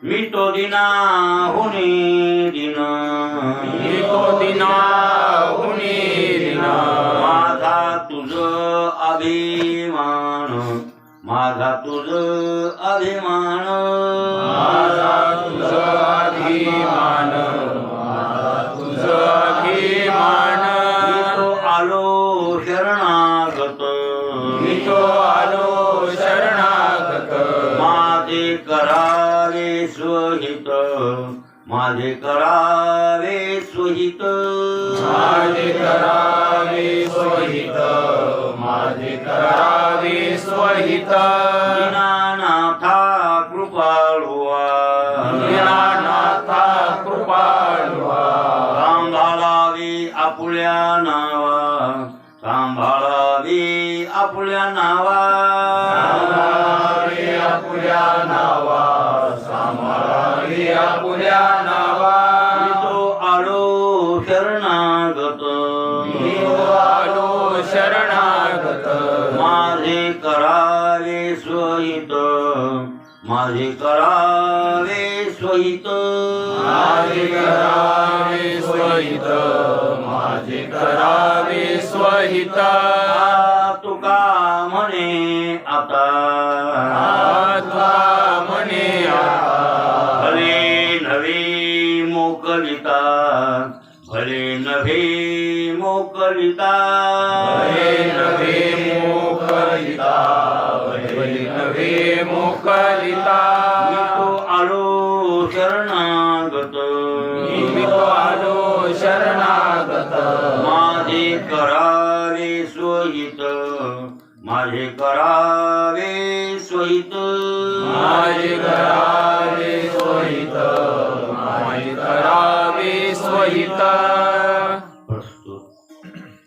मी तो दिना होणे दिन, मी तो दिना होणे दिन, माझा तुझ अभिमान, माझा तुझ अभिमान, माझा तुझ अभिमान, माझा तुझ अभिमान. मी तो आलो शरणागत, मी तो आलो शरणागत, माझे करावे स्वहित, माझे करावे स्वहित, माझे करावे स्वहित, माझे करावे स्वहित. दीनानाथा कृपाळुआ, दीनानाथा कृपाळुआ, सांभाळावी आपुल्या नावा, सांभाळावी आपुल्या नावा, सांभाळावी आपुल्या नावा, सांभाळावी आपुल्या नावा. मी तो आलो शरणागत, मी तो आलो शरणागत, माझे करावे स्वहित, माझे करावे स्वहित, माझे करावे स्वहित, माझे करावे स्वहित. तुका म्हणे आता, तुका म्हणे आता, भले नव्हे मोकलिता, भले नव्हे मोकलिता, भले नव्हे मोकलिता, भले नव्हे मोकलिता. मी तो आलो शरणागत, मी तो आलो शरणागत, माझे करावे स्वहित, माझे करावे स्वहित, माझे करावे स्वहित, माझे करावे स्वहित. प्रस्तुत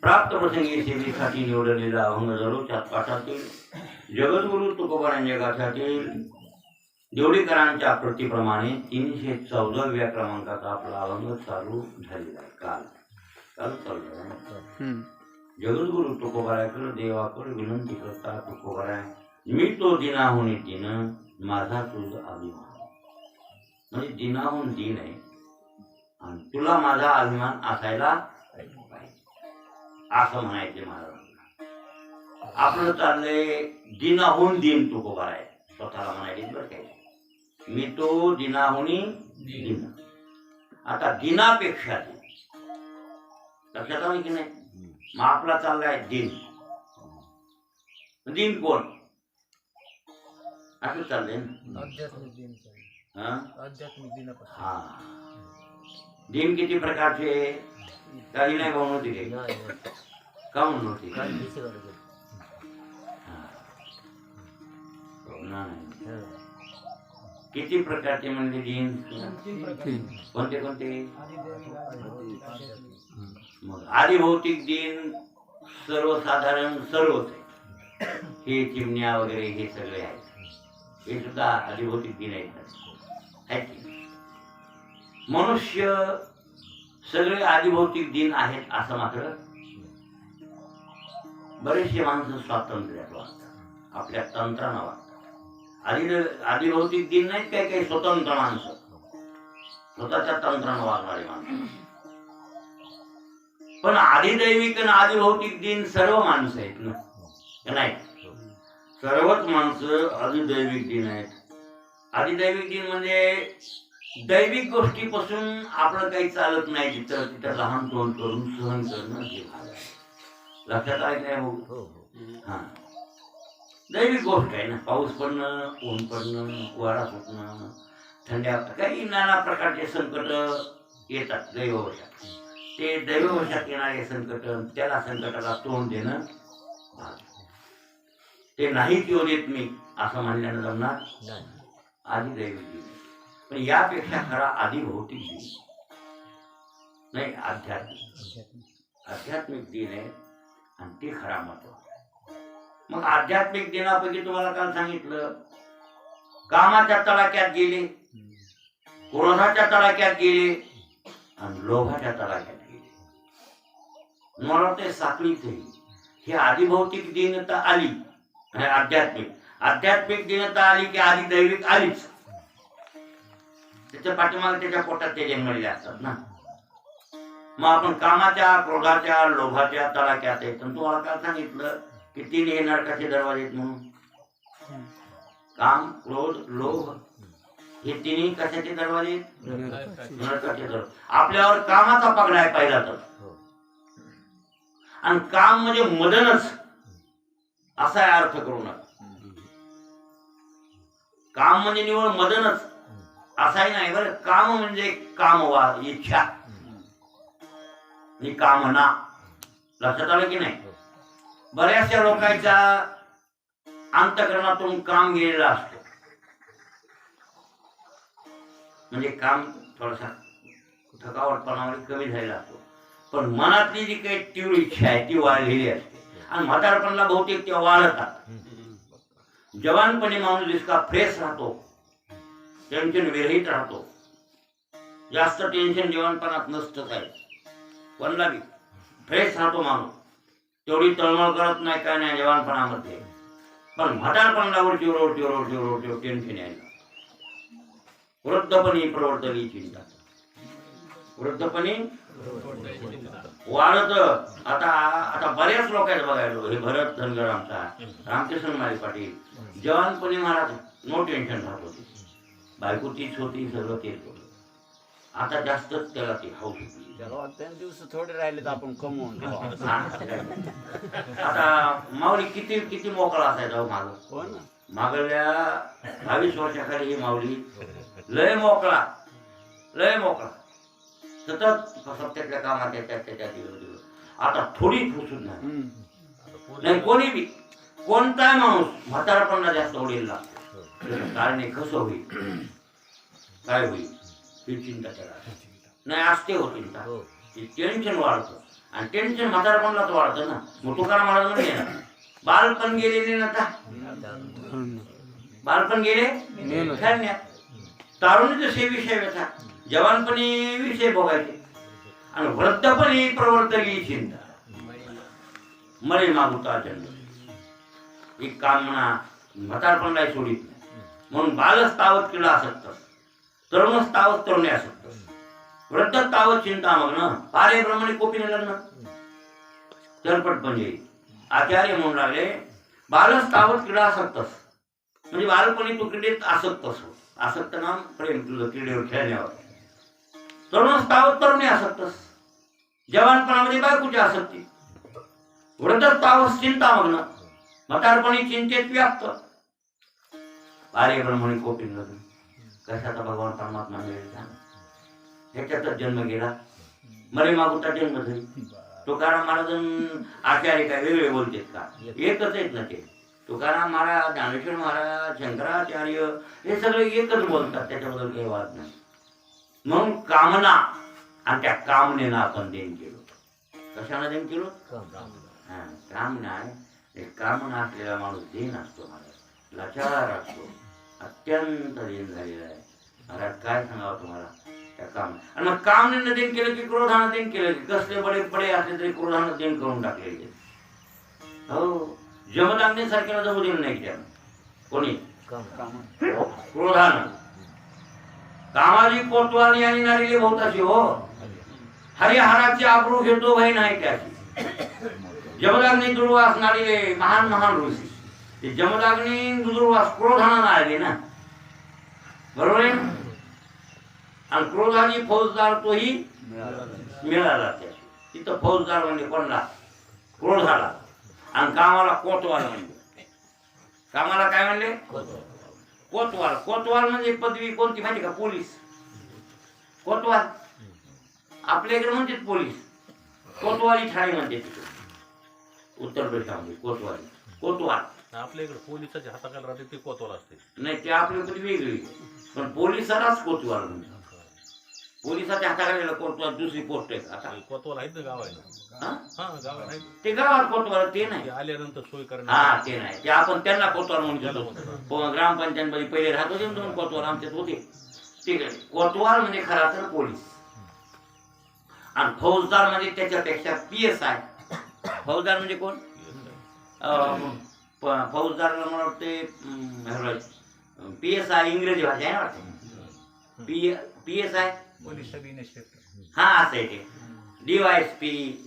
प्राप्त प्रसंगी सेवेसाठी निवडलेला अभंग जरूरच्या पाठातील जगद्गुरु तुकोबारांच्या गाथातील देवडीकरांच्या कृतीप्रमाणे 314व्या क्रमांकाचा आपला अभंग चालू झालेला आहे. काल चालू आहे. जगद्गुरु तुकोबाराकडे देवाकडे विनंती करता, तुकोबारा मी तो दिनाहून दिन, माझा तुझ अभिमान. म्हणजे दिनाहून दिन आहे आणि तुला माझा अभिमान असायला पाहिजे असं म्हणायचे महाराजांना. आपलं चाललंय दिनाहून दिन तुकोबारा आहे, स्वतःला म्हणायचे बरं काय, मी तो दिनाहुनी दिन. आता दिनापेक्षा दिन लक्षात आलं की नाही. मग आपला चाललाय दिन, दिन कोण असं चाललंय ना. हा दिन किती प्रकारचे काही नाही म्हणून होती का म्हणून होती किती प्रकारचे म्हणजे दिन कोणते कोणते. मग आदिभौतिक दिन सर्वसाधारण सर्वच आहे. हे चिमण्या वगैरे हे सगळे आहेत, हे सुद्धा आदिभौतिक दिन आहेत. मनुष्य सगळे आदिभौतिक दिन आहेत असं मात्र बरेचसे माणसं स्वातंत्र्यात वागतात, आपल्या तंत्रानं वागतात. आदिभौतिक दिन नाहीत काही काही स्वतंत्र माणसं, स्वतःच्या तंत्रानं वागणारी माणसं. पण आदिदैविक आणि आदिभौतिक दिन सर्व माणसं आहेत ना, नाही सर्वच माणसं आदिदैविक दिन आहेत. आदिदैविक दिन म्हणजे दैविक गोष्टीपासून आपलं काही चालत नाही, तिथं तिथं लहान तोंड करून सहन करणं हे भाग आहे. लक्षात आहे काय भाऊ. हा दैविक गोष्ट आहे ना. पाऊस पडणं, ऊन पडणं, वारा फुटणं, थंड्या, काही नाना प्रकारचे संकट येतात दैववशात. ते दैववशात येणारे संकट, त्याला संकटाला तोंड देणं भाग. ते नाहीच येऊ देत मी असं म्हणल्यानं जमणार आधी दैविक दिन. पण यापेक्षा खरा आदिभौतिक दिन नाही, आध्यात्मिक दिन आहे आणि ते खरा महत्व. मग आध्यात्मिक दिनापैकी तुम्हाला काल सांगितलं, कामाच्या तडाक्यात गेले, क्रोधाच्या तडाक्यात गेले आणि लोभाच्या तडाक्यात गेले. मला वाटतं साखळीच आहे ही. आदिभौतिक दीनता आली, आध्यात्मिक दीनता आली की आधी दैविक आलीच. त्याच्या पाठीमागे त्याच्या पोटात ते जन्मलेले असतात ना. मग आपण कामाच्या, क्रोधाच्या, लोभाच्या तडाख्यात आहेत. पण तुम्हाला काय सांगितलं की 3 हे नरकाचे दरवाजे आहेत म्हणून. काम, क्रोध, लोभ हे 3 कशाचे दरवाजे आहेत? नरकाचे दरवाजे. आपल्यावर कामाचा पगडा आहे पहिला तर. आणि काम म्हणजे मदनच असा आहे अर्थ करू नका. काम म्हणजे निवळ मदनच असाही नाही बरं. काम म्हणजे कामवा, इच्छा आणि कामना. लक्षात आलं की नाही? बऱ्याचशा लोकांच्या अंतःकरणातून काम गेलेलं असतं. म्हणजे काम थोडासा थकावटपणामध्ये कमी झालेला असतो, पण मनातली जी काही तीव्र इच्छा आहे ती वाढलेली असते. आणि म्हातारपणाला बहुतेक त्या वाढतात. जवानपणी माणूस जितका फ्रेश राहतो, टेन्शन विरहित राहतो. जास्त टेन्शन जवानपणात नसतं काय. कोणला बी फ्रेश राहतो माणूस, तेवढी तळमळ करत नाही काय नाही जवानपणामध्ये. पण म्हातारपणावर चिवरोड टेन्शन यायला. वृद्धपणी प्रवर्तली चिंता. वृद्धपणी वाढत. आता बऱ्याच लोकांचं बघायला, हे भरत धनगर आमचा, रामकृष्ण माळी पाटील, जवानपणी महाराज नो टेन्शन राहत होते. बायको तीच होती, सगळं तेच होतं. आता जास्तच त्याला ती हौस होती. दिवस थोडे राहिले तर आपण कमवून आता माऊली किती किती मोकळा असायचा माग. मागल्या 22 वर्षाखाली ही माऊली लय मोकळा, लय मोकळा, सतत सत्याच्या कामात त्याच्या दिवस. आता थोडी फुसून नाही. कोणी बी कोणताही माणूस म्हातारपणाला जास्त ओढेल लागतो. कारण कसं होईल, काय होईल ही चिंता त्याला नाही असते. हो चिंता, टेन्शन वाढतं. आणि टेन्शन म्हातारपणालाच वाढतं ना. मग तुकाराम महाराज म्हणजे ना, बालपण गेलेले ना, बालपण गेले खेळण्यात, तारुण्याचे से विषय व्यथा, जवानपणी विषय भोगायचे, आणि वृद्धपणी प्रवर्तली चिंता. मरे मागुता जन्म ही कामना म्हातारपणाला सोडित नाही. म्हणून बालच तावत किडा असत, तरुणच तावत तरुणे असत, वृद्ध तावत चिंता मग्न, पारे ब्रह्मणे कोपीने लग्न. तरपट म्हणजे आचार्य म्हणून लागले, बालच तावत क्रीडा आसक्तस, म्हणजे बालपणी तू क्रीडेत आसक्तस हो. आसक्त नाम प्रेम तुझं क्रीडेवर खेळण्यावर. तरुणच तावत तरुणी आसक्तस, जवानपणामध्ये बायकोची आसक्ती. वृद्ध तावत चिंता मग्न, म्हातारपणी चिंतेत व्याप्त. पारे ब्रह्मणे कोपीने लग्न. कशाचा भगवान परमात्मा मिळेल, ह्याच्यातच जन्म गेला. मरे मागुता जन्म झाली. तुकाराम महाराज आचार्य काय वेगळे बोलतेत का? एकच आहेत ना ते. तुकाराम महाराज, ज्ञानेश्वर महाराज, शंकराचार्य हे सगळे एकच बोलतात, त्याच्याबद्दल काही वाद नाही. म्हणून कामना, आणि त्या कामनेनं आपण देण केलो. कशाला देण केलो? कामना आहे. कामना असलेला माणूस देण असतो महाराज, लाचार असतो, अत्यंत देण झालेला आहे महाराज. काय सांगावं तुम्हाला त्या काम. आणि मग कामनेनं देण केलं की क्रोधानं देण केलं की, कसले बडे बडे असले तरी क्रोधानं देण करून टाकलेले. हो, जमदाग्नीसारख्याला जमू दिलं नाही त्यानं कोणी. क्रोधानं कामाची कोतवाली आणि नारीले बहुताशी हो. हरिहराची आबरू घेतो भाई नाही त्याची. जमदाग्नी दुर्वास नारीले महान महान ऋषी. ते जमदाग्नी दुर्वास क्रोधानं नाळले ना, बरोबर आहे. आणि क्रोधाने फौजदार तोही मिळाला त्याची. तिथं फौजदार म्हणजे कोणला? क्रोधाला. आणि कामाला कोतवाल म्हणजे. कामाला काय म्हणले? कोतवाल. कोतवाल म्हणजे पदवी कोणती माहिती का? पोलीस. कोतवाल आपल्या इकडे म्हणते पोलीस, कोतवाली ठाणे म्हणते तिथे उत्तर प्रदेशामध्ये. कोतवाली, कोतवाल आपल्या इकडे पोलिसाच्या हाताखाली राहते ते कोतवाल असते. नाही, ते आपल्याकडे वेगळी. पण पोलिसालाच कोतवाल म्हणजे. पोलिसाच्या हाताखाली कोतवाल दुसरी पोस्ट आहे. आता कोतवाल आहेत ना गाव आहे ना. गाव आहेत ते गावात कोतवाल ते नाही. आल्यानंतर सोय करणे. हा ते नाही, ते आपण त्यांना कोतवाल म्हणतो. ग्रामपंचायत मध्ये पहिले राहत होते दोन कोतवाल आमच्यात होते. ठीक आहे, कोतवाल म्हणजे खरा तर पोलीस. आणि फौजदार म्हणजे त्याच्यापेक्षा PSI. फौजदार म्हणजे कोण? फौजदारला मला वाटते PSI इंग्रजी भाषा आहे ना वाटते. PSI police sub inspector. हा असं आहे ते DYSP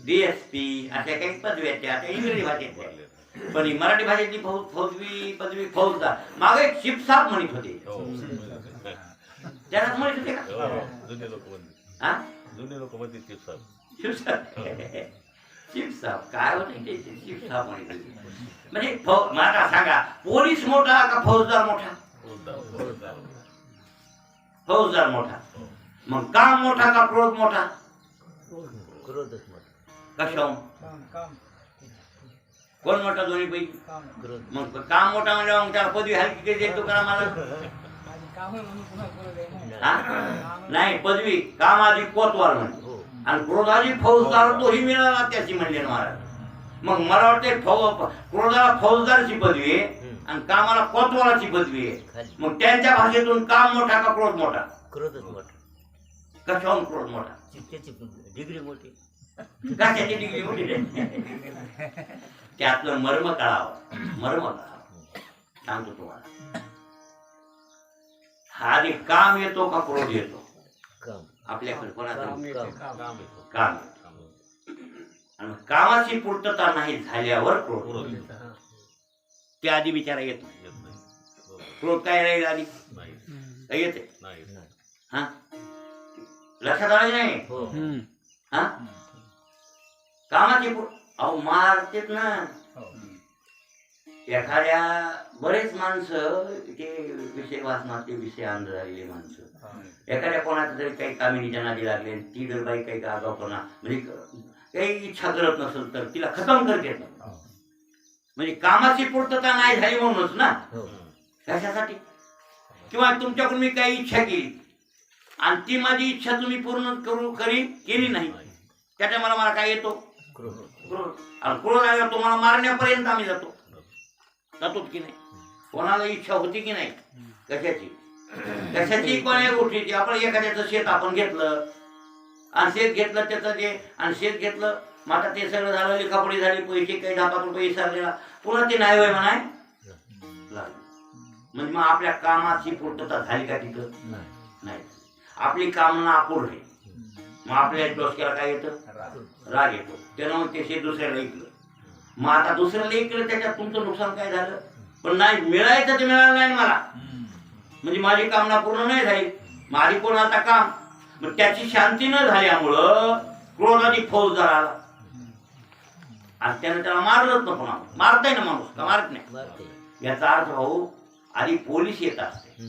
DSP अशा काही पदवी आहेत त्या आता इंग्रजी भाषेत आहेत. पण ही मराठी भाषेतली फौजवी पदवी फौजदार मागे एक शिपसाप म्हणत होते हो. त्याला म्हणत होते का जुने लोक म्हणते हा जुने लोक म्हणते ते सर शिपसाप शिपसाप काय होते ते शिपसाप म्हणत होते. म्हणजे मला सांगा पोलीस मोठा का फौजदार मोठा फौजदार मोठा मग काम मोठा का क्रोध मोठा क्रोधच मोठा. कशाहून काम काम कोण मोठा दोन्ही पैकी काम क्रोध. मग काम मोठा म्हणल्यावर मग त्याला पदवी हलकी काही देतो का मला आणि काम म्हणून पुन्हा क्रोध आहे ना. हा? नाही पदवी काम आधी कोतवाल म्हणतो हो. आणि क्रोधाची फौजदार तोही मिळाला त्याची म्हणले ना महाराज. मग मला वाटते क्रोधाला फौजदारची पदवी आहे आणि कामाला कोतवालाची पदवी आहे. खाली मग त्यांच्या भाषेतून काम मोठा का क्रोध मोठा क्रोधच मोठा. कशाहून क्रोध मोठा त्याची डिग्री मोठी. कशाची डिग्री मोठी रे? त्यातलं मर्म कळावं सांगतो तुम्हाला. हा आधी काम येतो का क्रोध येतो काम. आपल्याकडे कोणाकडे काम. काम येतो काम आणि कामाची पूर्तता नाही झाल्यावर क्रोध त्या आधी विचारा येत नाही. येत नाही क्रोध काय राहील आधी नाही काय येते नाही हा लक्षात आलं नाही हो. हा कामाची अहो मारतेत ना हो. एखाद्या बरेच माणसं ते विषय वाचनात ते विषय अंध झालेले माणसं एखाद्या कोणाचं तरी काही कामिनीच्या नादी लागले ती जर बाई काही आगाऊपणा म्हणजे काही इच्छा करत नसेल तर तिला खतम करते म्हणजे कामाची पूर्तता नाही झाली म्हणूनच ना हो. कशासाठी किंवा तुमच्याकडून मी काही इच्छा केली आणि ती माझी इच्छा तुम्ही पूर्ण केली नाही त्या टायमाला मला काय येतो क्रोध. क्रोध आणि क्रोध आल्यावर तुम्हाला मारण्यापर्यंत आम्ही जातो की नाही कोणाला इच्छा होती की नाही कशाची कोणा गोष्टीची आपण एखाद्याचं शेत आपण घेतलं आणि शेत घेतलं त्याचं जे आणि शेत घेतलं मग आता ते सगळं झालं लिखापडी झाली पैसे काही 10-5 रुपये विसरलेला पुन्हा ते नाही होय म्हणाय म्हणजे मग आपल्या कामाची पूर्तता झाली का तिथं नाही आपली कामना अपूर्ण आहे मग आपल्या डोसक्याला काय येतं राग येतो त्यानं मग ते शेत दुसऱ्याला ऐकलं मग आता दुसऱ्याला ऐकलं त्याच्यात तुमचं नुकसान काय झालं पण नाही मिळायचं ते मिळालं नाही मला म्हणजे माझी कामना पूर्ण नाही झाली माझी कोण आता काम मग त्याची शांती न झाल्यामुळं क्रोधाची फौजदार आला आणि त्यानं त्याला मारलंच नको ना मारताय ना माणूस का मारत नाही मारते. याचा अर्थ भाऊ आधी पोलीस येत असते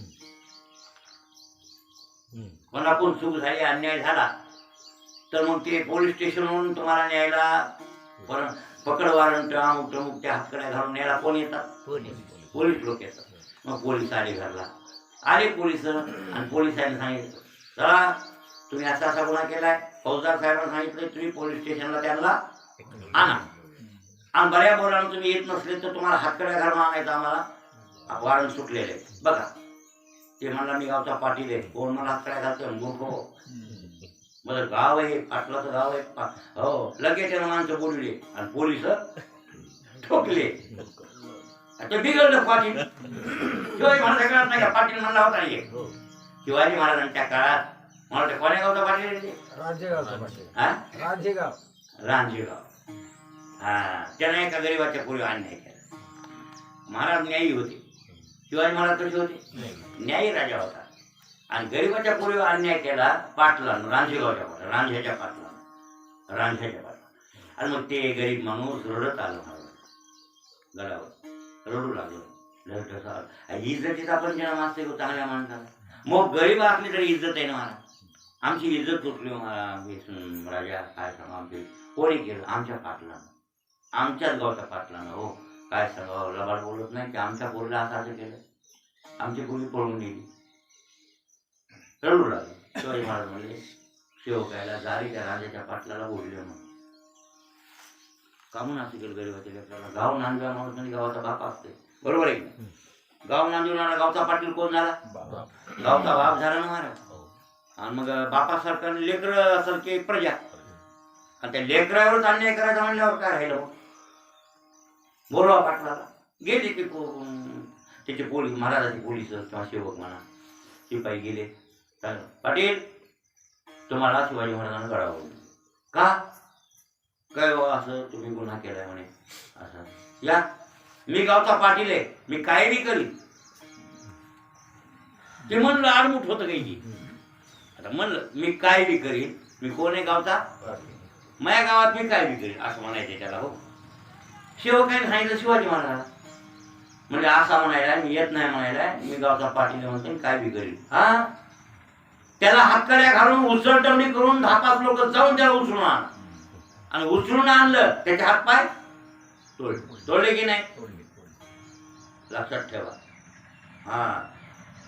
कोणाकडून चूक झाली अन्याय झाला तर मग ते पोलीस स्टेशनवरून तुम्हाला न्यायला पकड वॉरंट अमुक तमुक त्या हातकड्या घालून न्यायला कोण येतात पोलीस लोक येतात मग पोलीस आले घरला आले पोलीस आणि पोलिसांनी सांगितलं चला तुम्ही असा गुन्हा केलाय फौजदार साहेबांना सांगितलं तुम्ही पोलीस स्टेशनला त्यांना आणा आणि बऱ्या बोलानं तुम्ही येत नसले तर तुम्हाला हातकड्या घालून आणायचं आम्हाला वॉरंट सुटलेले बघा ते म्हणला मी गावचा पाटील आहे कोण मला हातकड्या घालतोय मूर्ख बरं गाव आहे पाटलाचं गाव आहे हो लगेच त्यानं माणसं बोलले आणि पोलीस ठोकले ते बिघडलं पाटील शिवाजी महाराजांच्या काळात नाही का पाटील म्हणला होता नाही शिवाजी महाराजांच्या काळात मला वाटतं कोण्या गावचा पाटील राजेगाव रांजेगाव हा त्यानं एका गरीबाच्या पूर्वी अन्याय केला महाराज न्यायी होते शिवाजी महाराज कसे होते न्यायी राजा होता आणि गरीबाच्या पूर्वी अन्याय केला पाटलानं रांजेगावच्या रांझ्याच्या पाटलानं आणि मग ते गरीब माणूस रडत आलं महाराज गडावर रडू लागलो इज्जतीचा पण जेव्हा असते चांगल्या माणसाला मग गरीब असली तरी इज्जत आहे ना मला आमची इज्जत तुटली राजा काय सांगा आमची कोणी केलं आमच्या पाटलानं आमच्याच गावच्या पाटलानं हो काय सांगावं लबाड बोलत नाही की आमच्या पोरीला असं केलं आमची पोरी पळून गेली रडू लागले शिवाजी महाराज म्हणले शेवकायला जारी त्या राजाच्या पाटलाला बोलले म्हणून कामून असं केलं गरीबाच्या लेकराला गाव नांदव्या माणूस म्हणजे गावाचा बाप असते बरोबर आहे गाव नांदवणारा गावचा पाटील कोण झाला गावचा बाप झाला ना महाराज आणि मग बापासारखं लेकर असेल की प्रजा आणि त्या लेकरावरच अन्याय करायचा म्हणल्यावर काय राहिलं बोलवा पाटलाला गेले ते त्याचे पोलीस महाराजाचे पोलीस किंवा सेवक म्हणा शिपाई गेले चालेल. पाटील तुम्हाला शिवाजी महाराजांना गळावं का काय हो असं तुम्ही गुन्हा केलाय म्हणे असं या मी गावचा पाटील आहे मी काय बी करीन ते म्हणलं आडमुठ होतं काही आता म्हणलं मी काय बी करीन मी कोण आहे गावचा माझ्या गावात मी काय बी करीन असं म्हणायचं त्याला हो सेवकाने सांगितलं शिवाजी महाराज म्हणजे असा म्हणायला मी येत नाही म्हणायला मी गावचा पाटील म्हणतो काय बी करीन हा त्याला हातकड्या घालून उचलटवणी करून 10-5 लोक जाऊन त्याला उचलून आण आणि उचलून आणलं त्याचे हात पाय तोडले की नाही लक्षात ठेवा हा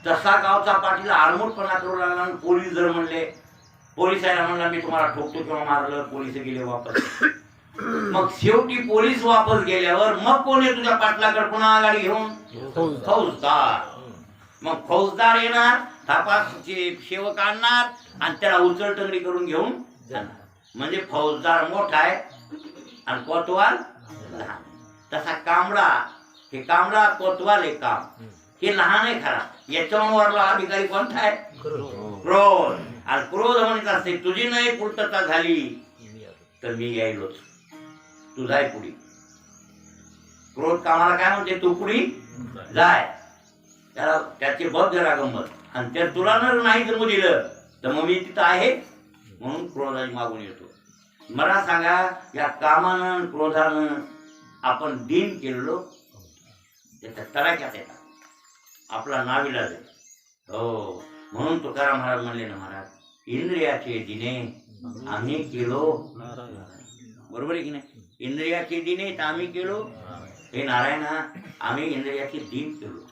तसा गावचा पाटील आडमुठपणा करू लागला आणि पोलीस जर म्हणले पोलिसांना म्हणला मी तुम्हाला ठोकतो किंवा मारलं पोलीस गेले वापस मग शेवटी पोलीस वापस गेल्यावर मग कोण आहे तुझ्या पाटलाकडे पुन्हा आघाडी घेऊन फौजदार मग फौजदार येणार थापाचे सेवक आणणार आणि त्याला उचलटंगडी करून घेऊन जाणार म्हणजे फौजदार मोठा आहे आणि कोतवाल लहान तसा कांबळा हे कांबळा कोतवाल हे काम हे लहान आहे खरा याच्यावरला अधिकारी कोणता आहे क्रोध आणि क्रोध म्हणत असते तुझी नाही पूर्तता झाली तर मी यायलोच तू जाय पुढी क्रोध कामाला काय म्हणते तू पुढी जाय त्याला त्याचे बघ जरा गंमत आणि त्या तुला नाही जर दिलं तर मग मी तिथं आहे म्हणून क्रोधाची मागून येतो मला सांगा या कामानं क्रोधानं आपण दिन केलेलो त्याच्या तडाख्यात येतात आपला नाविलाज आहे हो म्हणून तुकाराम महाराज म्हणले ना महाराज इंद्रियाचे दिने आम्ही केलो बरोबर आहे की नाही इंद्रियाचे दिने तर आम्ही केलो हे नारायणा आम्ही इंद्रियाचे दिन केलो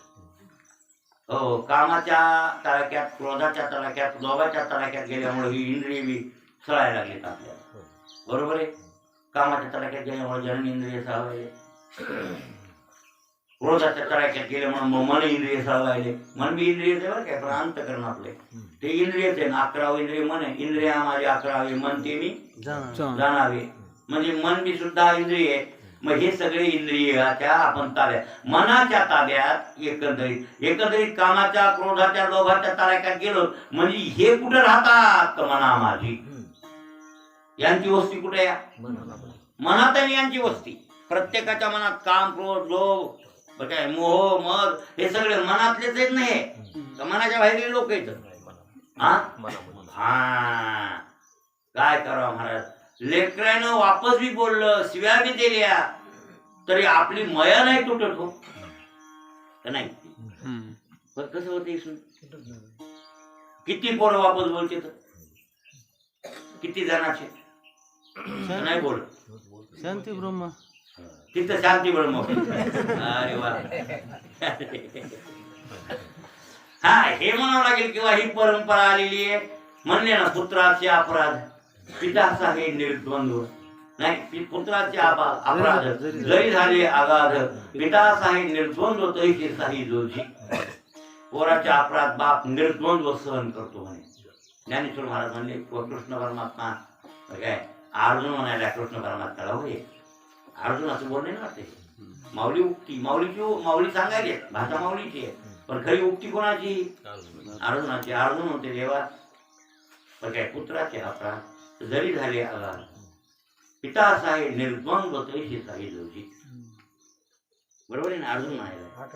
हो कामाच्या तडाख्यात क्रोधाच्या तडाख्यात लोभाच्या तडाख्यात गेल्यामुळे ही इंद्रिय बी सळायला लागलीत आपल्याला बरोबर आहे कामाच्या तडाख्यात गेल्यामुळे जननेंद्रिय सळवायले क्रोधाच्या तडाख्यात गेल्यामुळे मन इंद्रिय सळवायले मन बी इंद्रियच आहे बरं काय पण अंतकरण आपले ते इंद्रियच आहे ना 11 इंद्रिय मन आहे इंद्रिया माझे 11 मन ते मी जाणावे म्हणजे मन बी सुद्धा इंद्रिय आहे मग हे सगळे इंद्रियाच्या आपण ताब्यात मनाच्या ताब्यात एकंदरीत कामाच्या क्रोधाच्या लोभाच्या ताब्यात गेलो म्हणजे हे कुठे राहतात तर मना माझी यांची वस्ती कुठे या मनात आहे यांची वस्ती प्रत्येकाच्या मनात काम क्रोध लोभ काय मोह मद हे सगळे मनातलेच आहेत नाही तर मनाच्या बाहेर लोक आहेत हा काय करावं महाराज लेकरानं वापस बी बोललं शिव्या बी दिल्या तरी आपली मया नाही तुटत हो का नाही कसं होते किती पोरं वापस बोलते तर किती जणांचे नाही बोल शांती ब्रह्म तिथं शांती ब्रह्म अरे वा हा हे म्हणावं लागेल किंवा ही परंपरा आलेली आहे म्हणले ना पुत्राचे अपराध पिताचा हे निर्द्वंद्व नाही पुत्राचे अपराध जरी झाले अगाध पिताचा हे निर्द्वंद्व तरी साही जोशी पोराचे अपराध बाप निर्द्वंद्व सहन करतो म्हणे ज्ञानेश्वर महाराज म्हणले कृष्ण परमात्मा काय अर्जुन म्हणायला कृष्ण परमात्म्याला होय अर्जुन असं बोलणे ना वाटते माऊली उक्ती माऊली सांगायली भाषा माऊलीची आहे पण खरी उक्ती कोणाची अर्जुनाची अर्जुन होते देवा पण काय पुत्राचे अपराध जरी झाले अगाध पिता साहे निर्द्वंद्व तैशी साही जोशी बरोबर आहे ना अर्जुन म्हणायला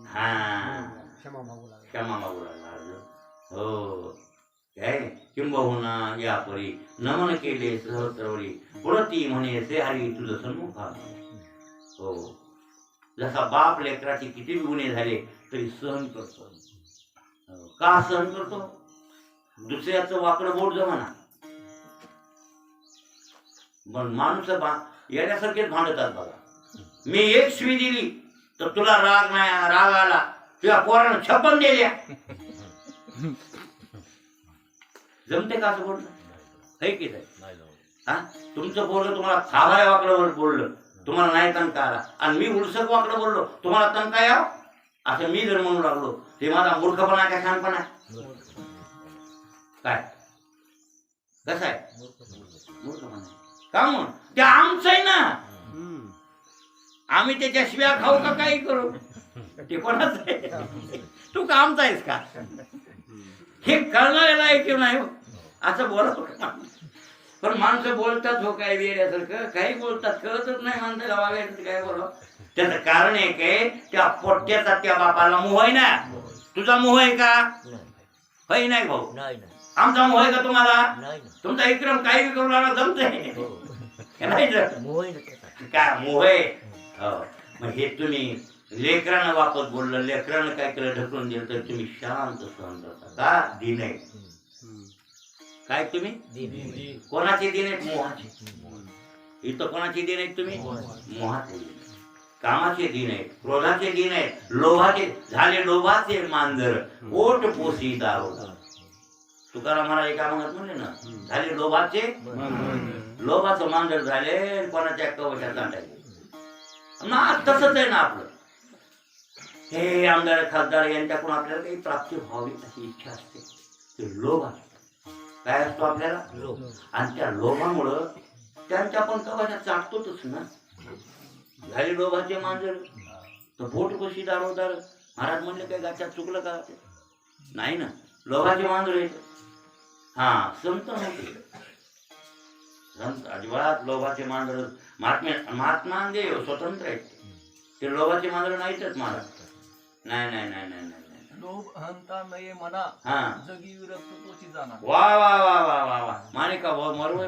हा क्षमा मागू लागला अर्जुन हो काय किंबहुना या परी नमन केले सहस्रवरी पुरती म्हणे से हरी तुझं सन्मुखा हो जसा बाप लेकराचे किती गुन्हे झाले तरी सहन करतो का सहन करतो दुसऱ्याचं वाकडं बोट जमाना पण माणूस येण्यासारखेच भांडतात बघा मी एक शिवी दिली तर तुला राग नाही राग आला तुझ्या पोरानं 56 दिल्या जमते का असं बोलणं है की नाही हा तुमचं पोरग तुम्हाला थांबाया वाकडं बोललं तुम्हाला नाही तणका आला आणि मी उलसक वाकडं बोललो तुम्हाला तणका याव असं मी जर म्हणू लागलो ते माझा मूर्खपणा काय शहाणपणा काय कसं आहे मूर्खपणा का म्हणून ते आमचं आहे ना आम्ही त्याच्या शिव्या खाऊ का काही करू ते कोणाच आहे तू का आमचा आहेस का हे कळणाऱ्याला ऐकू नाही हो. असं बोलावं का माणूस? पण माणसं बोलतात हो काय वेड्यासारखं, काही बोलतात, कळतच नाही माणसाला वागायचं काय बोलावं. त्याचं कारण एक आहे, त्या पोट्याचा त्या बापाला मोह आहे ना. तुझा मोह आहे का? नाही होय नाही भाऊ? नाही नाही आमचा मोह आहे का तुम्हाला? नाही ना तुमचा विक्रम काही बी करू लागला जमतंय हो नाही तर? मोह ना त्याचा काय मोह आहे? हो. मग हे तुम्ही लेकरानं वापस बोललं, लेकरानं काय केलं ढकलून दिलं तर तुम्ही शांत सहन करता का? दिन आहे काय तुम्ही? दिन कोणाचे दिन आहेत? मोहाचे. इथं कोणाचे दिन आहेत तुम्ही? मोहाचे दिन. कामाचे दिन आहेत, क्रोधाचे दिन आहेत, लोभाचे. झाले लोभाचे मांजर ओट पोसी दारोदा. तुकाराम महाराज एका म्हणत म्हणले ना, झाले लोभाचे लोभाचं मांजर झाले, कोणाच्या कवचात सांगायचे ना. तसंच आहे ना आपलं. हे आमदार खासदार यांच्याकडून आपल्याला काही प्राप्ती व्हावी अशी इच्छा असते. ते लोभ असतो. काय असतो आपल्याला? लोभ. आणि त्या लोभामुळं त्यांच्या पण कवचात चाटतोच ना. झाले लोभाचे मांजर तर बोट कशी दारोदार. महाराज म्हणले काय गाच्यात चुकलं का? नाही ना, लोभाचे मांजर आहे. हा संत नव्हते, संत अजिबात लोभाचे मांजर. महात्मा देव स्वतंत्र आहेत, ते लोभाचे मांजर नाहीतच महाराज. नाही नाही नाही नाही नाही. लोभ अहंता नये मना हा जगी विरक्त तोची जाणार. वा वा वा वा वा वा मानिका बरोबर.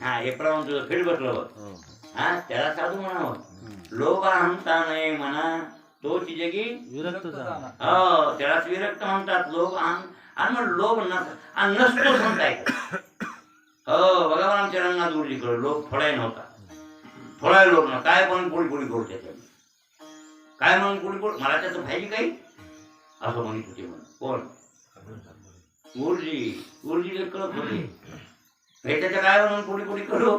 हा हे प्रमाण तुझं फिट बसलं बघ. हा त्याला साधू म्हणावं. लोभ अहंता नये म्हणा तोच जगी विरक्त झाला. हो त्यालाच विरक्त म्हणतात. लोभ आणि मग लोभ आणि नसतो म्हणताय. हो बघा मला आमच्या रंगात उरली कळ लोभ फळाय नव्हता. फळाय लोभ ना काय पण पोळी पोळी करू त्याच्या काय म्हणून पोळी पोळी मला त्याचं पाहिजे काही असं म्हणत होते. म्हणून कोण? गुरुजी कळत होते हे त्याच्या काय म्हणून पोळी पोळी करू.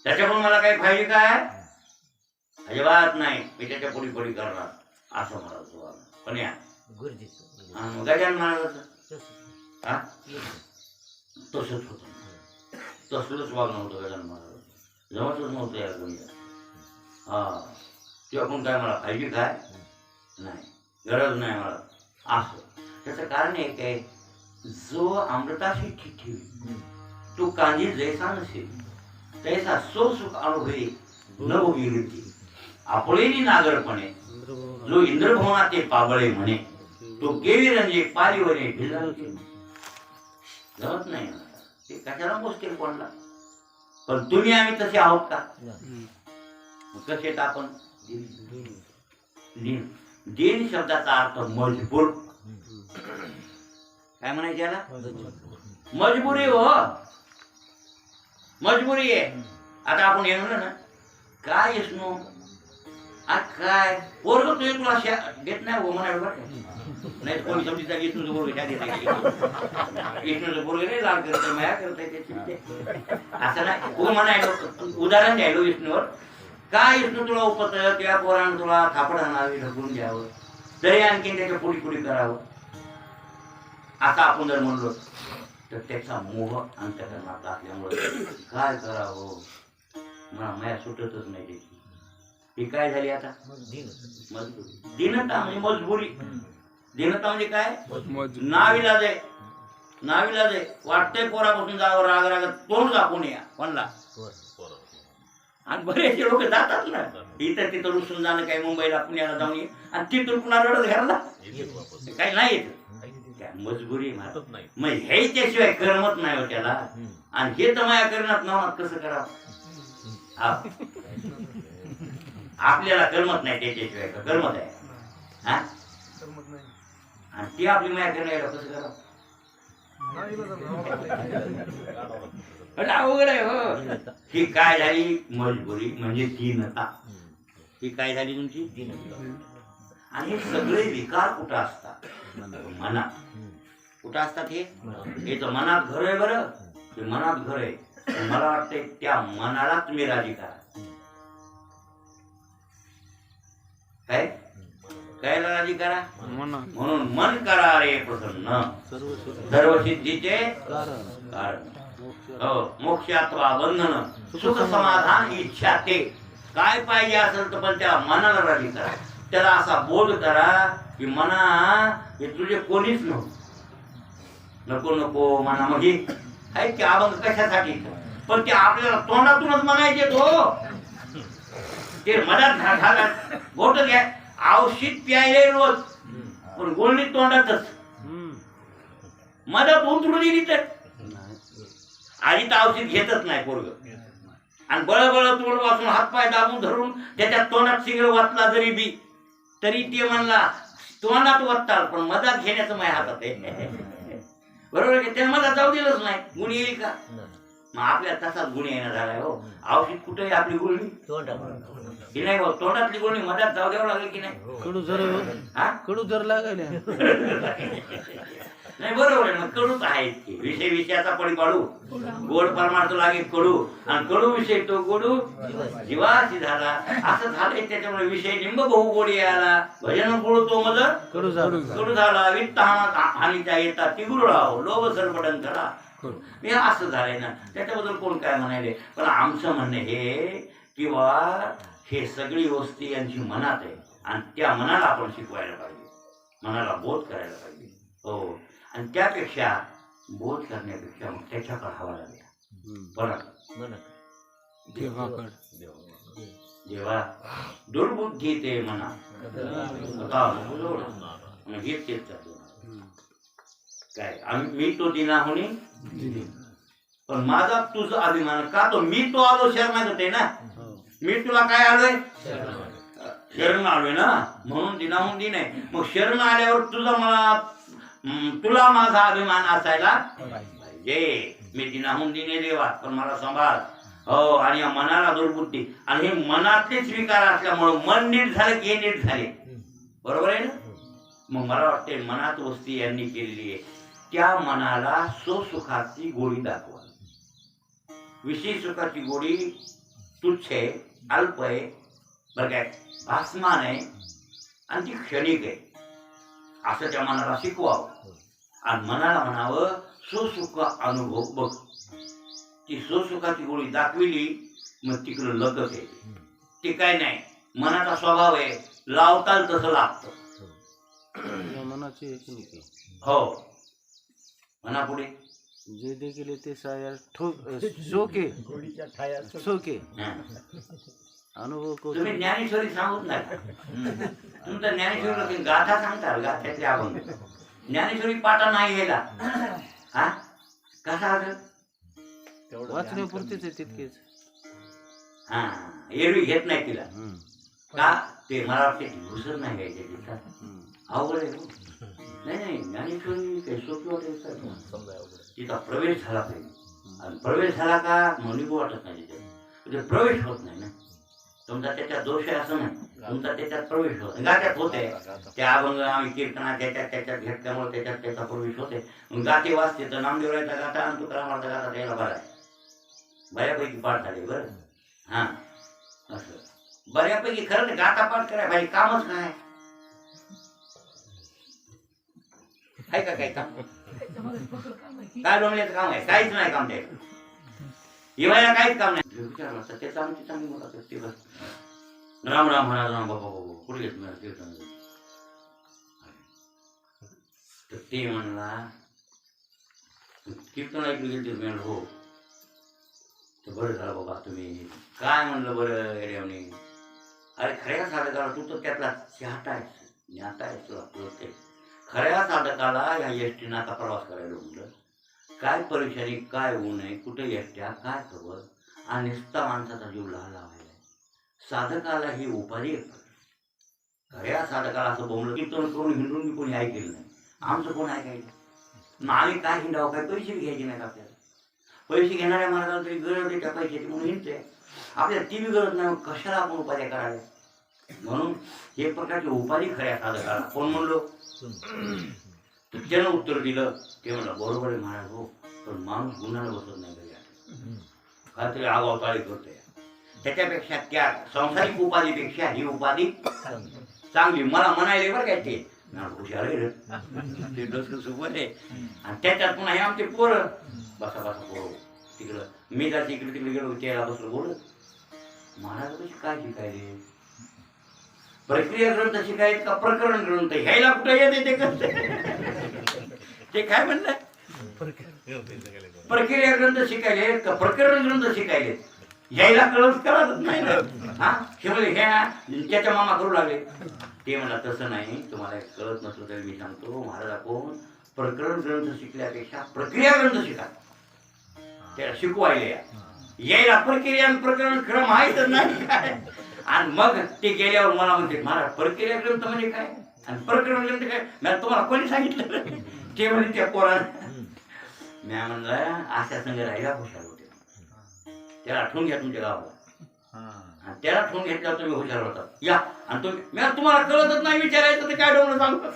त्याच्याकडून मला काही पाहिजे काय? अजिबात नाही. मी त्याच्या पोळी पोळी करणार असं म्हणत होतो. पण या गुरुजीचं गजान महाराजाचं तसं. हा तसंच होतं. तसलंच वागणं होतं गजान महाराज. जमतच नव्हतं या दुनिया. हा तेव्हा पण काय मला पाहिजे काय? नाही, गरज नाही मला असं. त्याचं कारण एक आहे, जो अमृताशी ठेवी तो कांजी जैसा नसेल तैसा सो सुख अनुभवे न विरुद्धी. आपलेली नागरपणे जो इंद्रभवनाते पाबळे म्हणे तो केवी रंजे पालीवरे भिल्लांचे. जमत नाही मला. ते कशाला मोजतील कोणला. पण तुम्ही आम्ही तसे आहोत का? कसे आहेत आपण? दिन. दिन शब्दाचा अर्थ मजबूर. काय म्हणायचे याला? मजबुरी हो, मजबुरी आहे. आता आपण हे म्हणलं ना काय येसनो काय पोरग तुला देत नाही हो म्हणाल बरं का. नाही कोणी समजीचा विष्णूचं पोरग ह्या देत विष्णूचं पोरग नाही लाल करत माया करत असं नाही. हो म्हणायलो उदाहरण द्यायलो विष्णूवर. काय विष्णू तुला उपत त्या पोरानं तुला थापड आणावी ढकलून द्यावं तरी आणखीन त्याच्या पुढी पुढी करावं आता आपण जर म्हणलो तर त्याचा मोह अंतःकरणात असल्यामुळे काय करावं मला माया सुटतच नाही त्याची. ही काय झाली आता? मजबुरी. दीनता म्हणजे मजबुरी. दीनता म्हणजे काय? नाविलाज आहे. नाविलाज आहे. वाटतंय पोरापासून जावं राग राग तोंड दाखवून या कोणला. आणि बरेचसे लोक जातात ना इथं तिथं रुसून जाणं काय मुंबईला पुण्याला जाऊन ये आणि तिथून पुन्हा रडत घराला काही नाही येत. मजबुरी नाही. मग हे त्याशिवाय करमत नाही हो त्याला. आणि हे तर माया करण्यात नावात कसं करावं? आपल्याला करमत नाही त्याच्याशिवाय का करमत आहे? हा आणि ती आपली माया करण्याला कसं करावं? अवघड आहे हो. ही काय झाली? मजबुरी म्हणजे दीनता. ही काय झाली तुमची? दीनता. आणि हे सगळे विकार कुठं असतात? मनात. कुठं असतात हे? हे तर मनात घर आहे बरं. ते मनात घर आहे. मला वाटतंय त्या मनाला तुम्ही राजी करा. काय काय राजी करा? म्हणून मन करा रे प्रसन्न सर्व सिद्धीचे कारण. हो मोक्षात्वा बंधन सुख समाधान इच्छा. ते काय पाहिजे असेल तर पण त्या मनाला राजी करा. त्याला असा बोध करा की मना हे तुझे कोणीच नव्हतं. नको नको म्हणा मग ही आहे की अभंग कशासाठी पण ते आपल्याला तोंडातूनच म्हणायचे तो ते मधात घाला बोट घ्या औषध प्यायले रोज पण गोळणी तोंडातच मधात उतरून दिली तर आधी तर औषध घेतच नाही पोरग आणि बळबळ तोंड वाचून हातपाय दाबून धरून त्याच्या तोंडात सिंगल वाचला जरी बी तरी ते म्हणला तोंडात वाचताल पण मधात घेण्याचं माझ्या हातात आहे बरोबर आहे त्याने मधात जाऊ दिलंच नाही गुण येईल का मग आपल्या तसाच गुण येणं झालाय हो औषध कुठे आहे आपली गुळणी ही नाही हो तोंडातली गुळणी मधात जाऊ द्यावं लागेल की नाही कडू जर हा कडू जर लागायला नाही बरोबर आहे मग कडूच आहेच की विषय विषयाचा पडी पाडू गोड परमार्थ लागेल कडू आणि कडू विषय तो गोडू जीवाशी झाला असं झालंय त्याच्यामुळे विषय लिंब बहु गोडी आला भजन गोड तो मज कडू झालं कडू झाला वित्त हानीच्या येतात ती गुरुळाव लोभ सरपडन करा हे असं झालंय ना त्याच्याबद्दल कोण काय म्हणाले पण आमचं म्हणणं हे किंवा हे सगळी वस्ती यांची मनात आहे आणि त्या मनाला आपण शिकवायला पाहिजे मनाला बोध करायला पाहिजे हो आणि त्यापेक्षा बोध करण्यापेक्षा मग त्याच्याकडे हवा लागला बरं जेव्हा दुर्बुद्धी ते म्हणा घेत तेच काय मी तो दिना होणी पण माझा तुझा अभिमान का तो मी तो आलो शरणागत आहे ना मी तुला काय आलोय शरण आलोय ना म्हणून दिनाहून दिन आहे मग शरण आल्यावर तुझा मला तुला माझा अभिमान असायला पाहिजे मी दिनाहून दिने देवा पण मला सांभाळ हो आणि या मनाला दुर्बुद्धी आणि हे मनातलेच विकार असल्यामुळे मन नीट झालं की हे नीट झाले बरोबर आहे ना मग मला वाटते मनात वस्ती यांनी केलेली आहे त्या मनाला सुखाची गोडी दाखवा विषय सुखाची गोडी तुच्छ आहे अल्प आहे बरं काय भासमान आहे आणि ती क्षणिक आहे असं त्या मनाला शिकवावं आणि मनाला म्हणावं सुख अनुभव बघ ती सुखाची गोडी दाखविली मग तिकडं लगत आहे ते काय नाही मनाचा स्वभाव आहे लावताल तसं लागतं मनाची एकनिक हो म्हणा पुढे जे देखील ते साया शोके शोके अनुभव तुम्ही ज्ञानेश्वरी सांगूच नाही तुमचा ज्ञानेश्वरी गाथा सांगताल गाथ्यातले अभंग ज्ञानेश्वरी पाटा नाही गेला हा कसा वाचण्यापुरतीच आहे तितकेच हा एरवी घेत नाही तिला का ते मला वाटते घुसत नाही घ्यायचे तिथं अवघड आहे नाही ज्ञानेश्वरी काही सोपी वाटत तिचा प्रवेश झाला पाहिजे आणि प्रवेश झाला का मनिको वाटत नाही तिथे प्रवेश होत नाही ना तुमचा त्याच्यात दोष आहे असं नाही तुमचा त्याच्यात प्रवेश होत गात्यात होते त्या अभंग आम्ही कीर्तना त्याच्यात घेतल्यामुळे त्याचा प्रवेश होते गाते वाचते तर नामदेवरायचा गाता आणि तुकारामाचा गाता त्याला बरा आहे बऱ्यापैकी पाठ झाले बरं हां असं बऱ्यापैकी खरं तर गाता पाठ कराय भाई कामच काय आहे का काही काम काय डोंगल्याचं काम आहे काहीच नाही काम ते हिवाळ्याला काहीच काम नाही विचारलं असतं त्याचं आमची चांगली मुलं असते बस राम राम म्हणा राम बाबा बाबा कुठे घेत मला कीर्तन तर ते म्हणला कीर्तन ऐकलं गेलं ते म्हणलं हो तर बरं झालं बाबा तुम्ही काय म्हणलं बरं एरियावनी अरे खऱ्या साधकाला तू तर त्यातला चाहता आहेस ज्ञाता आहेस तुला ते खऱ्या साधकाला या एसटी नाका प्रवास करायला म्हणलं काय परेशानी काय ऊन आहे कुठे एसट्या काय खबर आणि नुसता माणसाचा जीव लहान लावायला साधकाला ही उपाधी खऱ्या साधकाला असं बोंबलं कीर्तन करून हिंडून मी कोणी ऐकेलं नाही आमचं कोण ऐकायचं मग आम्ही काय हिंडावं काय पैसे घ्यायचे नाहीत आपल्याला पैसे घेणाऱ्या माणसाला तरी गरज आहे त्या पैशाची म्हणून हिंडते आपल्याला ती बी गरज नाही कशाला आपण उपाध्या कराव्या म्हणून हे प्रकारची उपाधी खऱ्या साधकाला कोण म्हणलो त्यानं उत्तर दिलं ते म्हणलं बरोबर आहे महाराज हो पण माणूस गुन्ह्याला बसत नाही घरी काहीतरी आगावताळी करतोय त्याच्यापेक्षा त्या संसारिक उपाधीपेक्षा ही उपाधी चांगली मला म्हणायला बरं काय ते हुशार ते डोसकं सुपर आहे आणि त्याच्यात पुन्हा हे आमचे पोरं बसा पोरं तिकडं मी जर तिकडे गेलो त्याला बसलो बोलत महाराज कशी काय शिकायले प्रक्रिया ग्रंथ शिकायत का प्रकरण ग्रंथ ह्याला कुठे येते ते कसं ते काय म्हणलं प्रक्रिया ग्रंथ शिकायले का प्रकरण ग्रंथ शिकायले यायला कळतच नाही ना. हा हे म्हणजे ह्या त्याच्या मामा करू लागले. ते म्हणा तसं नाही, तुम्हाला कळत नसलं तरी मी सांगतो, महाराज आपण प्रकरण ग्रंथ शिकल्यापेक्षा प्रक्रिया ग्रंथ शिका. त्याला शिकवायला यायला प्रक्रिया आणि प्रकरण खरं माहीतच नाही काय. आणि मग ते गेल्यावर मला म्हणते महाराज प्रक्रिया ग्रंथ म्हणजे काय आणि प्रकरण ग्रंथ काय. मी तुम्हाला कोणी सांगितलं. ते म्हणजे त्या पोरानं. मी म्हणलं अशा संघ राहिला हुशार होते. त्याला आठवून घ्या तुमच्या गावाला. आणि त्याला ठेवून घेतल्यावर तुम्ही हुशार होता या. आणि तुम्हाला कळतच नाही विचारायचं तर काय डोंगर सांगतो.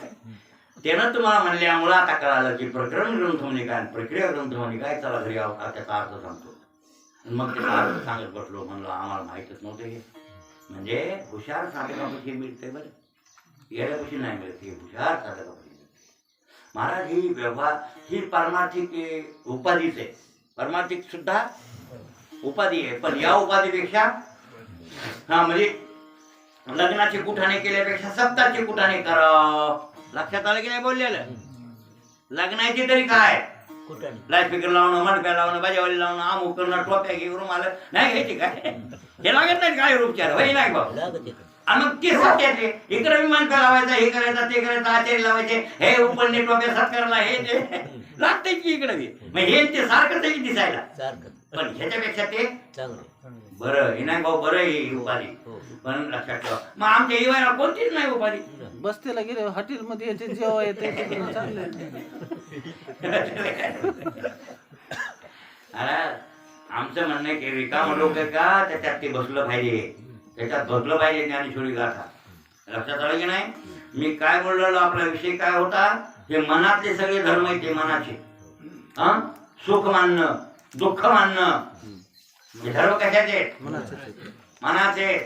त्यानं तुम्हाला म्हणल्यामुळं आता कळालं की प्रकरण ग्रंथ म्हणजे काय प्रक्रिया ग्रंथ म्हणजे काय. चला घरी त्याचा अर्थ सांगतो. मग त्याचा अर्थ सांगत बसलो. म्हणलं आम्हाला माहीतच नव्हतं हे. म्हणजे हुशार साधकापाशी मिळते बरं, येण्यापाशी नाही मिळत. हे हुशार साधकापाशी मिळते. महाराज ही व्यवहार ही पारमार्थिक उपाधीच आहे. पारमार्थिक सुद्धा उपाधी आहे. पण या उपाधीपेक्षा हा म्हणजे लग्नाचे कुठाने केल्यापेक्षा सप्ताचे कुठाने करा. लक्षात आलं की नाही बोललेलं. लग्नाची तरी काय लाईस्पीकर लावणं, मडप्या लावणं, बाजावाली लावणं, अमुक करणं, टोप्या घेऊन आलं नाही घ्यायची काय. हे लागत नाही काय उपचार होई नाही बाबा. आणि मग ते सत्याचे इकडे विमानका लावायचा, हे करायचं ते करायचं, आचार्य लावायचे, हे उपलने टोप्या सत्काराला हे ते लागते की इकडे. मग हे ते सारखंच आहे दिसायला. पण ह्याच्यापेक्षा ते बरं हे नाही भाऊ बरं ही उपाधी. पण लक्षात ठेवा मग आमच्या इवायला कोणतीच नाही उपाधी. बसतेला गेले हॉटेलमध्ये याचे जेव्हा येते चाललंय. आमचं म्हणणं की रिकाम लोक का त्याच्यात ते बसलं पाहिजे. त्याच्यात बसलं पाहिजे ज्ञानेश्वरी गाथा. लक्षात आलं की नाही. मी काय बोललो आपला विषय काय होता. हे मनातले सगळे धर्म आहेत ते मनाचे. हा सुख मानणं, दुःख मानणं हे धर्म कशाचे मनाचे.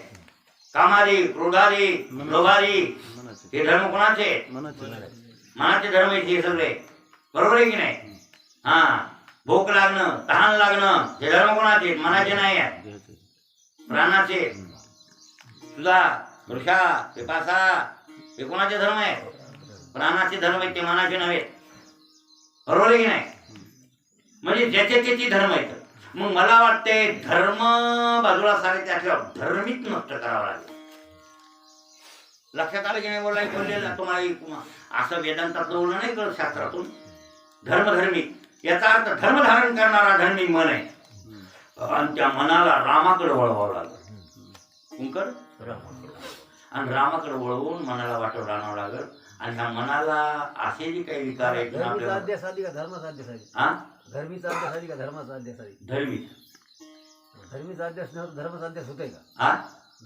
कामादी, क्रोधादी, लोभादी हे धर्म कोणाचे मनाचे धर्म आहेत हे सगळे. बरोबर आहे की नाही. हा भूक लागणं, तहान लागणं हे धर्म कोणाचे मनाचे नाही आहेत, प्राणाचे. तुझा वृषा पिपासा हे कोणाचे धर्म आहे प्राणाचे धर्म आहेत ते मनाचे नव्हे. बरोबर आहे की नाही. म्हणजे ज्याचे त्याची धर्म आहेत. मग मला वाटते धर्म बाजूला सारायचे असल्यावर धर्मीच नष्ट करावं लागेल. लक्षात आलं की नाही बोललेलं तुम्हाला. असं वेदांतातलं बोलणं नाही कळत शास्त्रातून. धर्मधर्मी याचा अर्थ धर्म धारण करणारा धर्मी मन आहे. आणि त्या मनाला रामाकडे वळवावं लागलं. आणि रामाकडे वळवून मनाला वाटव आणावं लागल. आणि ह्या मनाला असे जे काही विकार आहेत धर्मीचा अध्यास का धर्माचा अध्यास? धर्मी धर्मीचा अध्यास न होता धर्माचा अध्यास होतोय का? हा